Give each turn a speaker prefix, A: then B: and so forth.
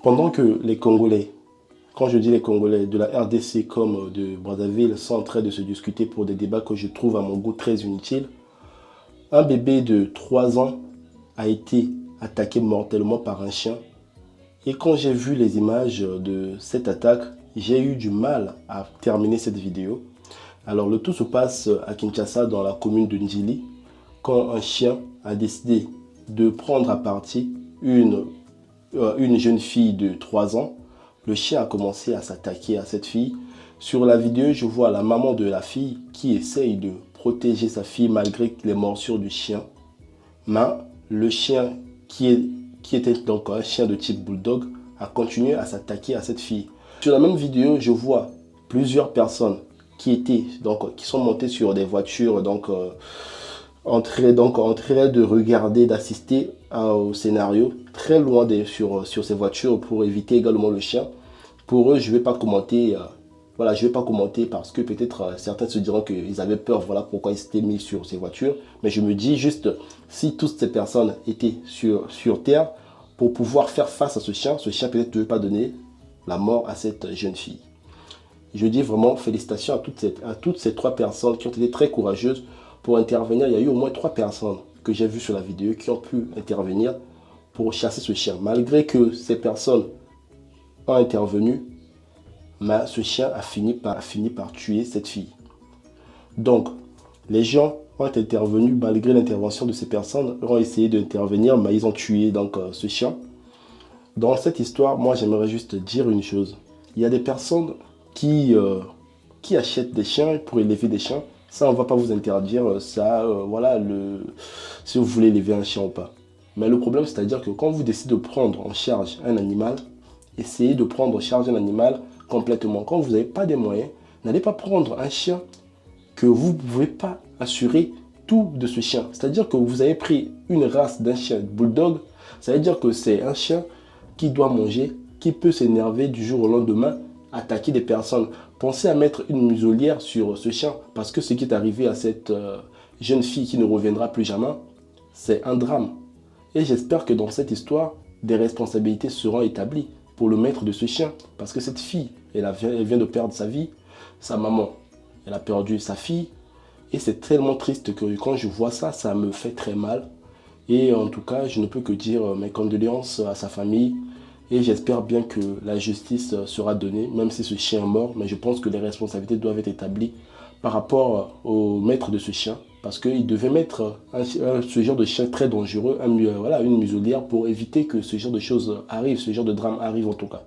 A: Pendant que les Congolais, quand je dis les Congolais, de la RDC comme de Brazzaville sont en train de se discuter pour des débats que je trouve à mon goût très inutiles, un bébé de 3 ans a été attaqué mortellement par un chien. Et quand j'ai vu les images de cette attaque, j'ai eu du mal à terminer cette vidéo. Alors le tout se passe à Kinshasa, dans la commune de Ndjili, quand un chien a décidé de prendre à partie une jeune fille de 3 ans. Le chien a commencé à s'attaquer à cette fille. Sur la vidéo, je vois la maman de la fille qui essaye de protéger sa fille malgré les morsures du chien. Mais le chien qui était donc un chien de type bulldog a continué à s'attaquer à cette fille. Sur la même vidéo, je vois plusieurs personnes qui sont montées sur des voitures en train de regarder, d'assister au scénario très loin sur ces voitures pour éviter également le chien. Pour eux, je ne vais pas commenter. Voilà, je vais pas commenter parce que peut-être certains se diront qu'ils avaient peur, voilà pourquoi ils s'étaient mis sur ces voitures. Mais je me dis juste, si toutes ces personnes étaient sur terre, pour pouvoir faire face à ce chien peut-être ne veut pas donner la mort à cette jeune fille. Je dis vraiment félicitations à toutes ces 3 personnes qui ont été très courageuses pour intervenir. Il y a eu au moins 3 personnes que j'ai vues sur la vidéo qui ont pu intervenir pour chasser ce chien. Malgré que ces personnes ont intervenu, mais ce chien a fini par tuer cette fille. Donc, les gens ont intervenu malgré l'intervention de ces personnes, ont essayé d'intervenir, mais ils ont tué ce chien. Dans cette histoire, moi j'aimerais juste dire une chose. Il y a des personnes qui achètent des chiens pour élever des chiens. Ça, on ne va pas vous interdire ça, si vous voulez élever un chien ou pas. Mais le problème, c'est-à-dire que quand vous décidez de prendre en charge un animal, essayez de prendre en charge un animal complètement. Quand vous n'avez pas des moyens, n'allez pas prendre un chien que vous ne pouvez pas assurer tout de ce chien. C'est-à-dire que vous avez pris une race d'un chien bulldog, ça veut dire que c'est un chien qui doit manger, qui peut s'énerver du jour au lendemain, attaquer des personnes. Pensez à mettre une muselière sur ce chien, parce que ce qui est arrivé à cette jeune fille qui ne reviendra plus jamais, c'est un drame. Et j'espère que dans cette histoire, des responsabilités seront établies pour le maître de ce chien. Parce que cette fille, elle vient de perdre sa vie, sa maman, elle a perdu sa fille. Et c'est tellement triste que quand je vois ça, ça me fait très mal. Et en tout cas, je ne peux que dire mes condoléances à sa famille. Et j'espère bien que la justice sera donnée, même si ce chien est mort. Mais je pense que les responsabilités doivent être établies par rapport au maître de ce chien. Parce qu'il devait mettre ce genre de chien très dangereux, une muselière pour éviter que ce genre de choses arrive, ce genre de drame arrive en tout cas.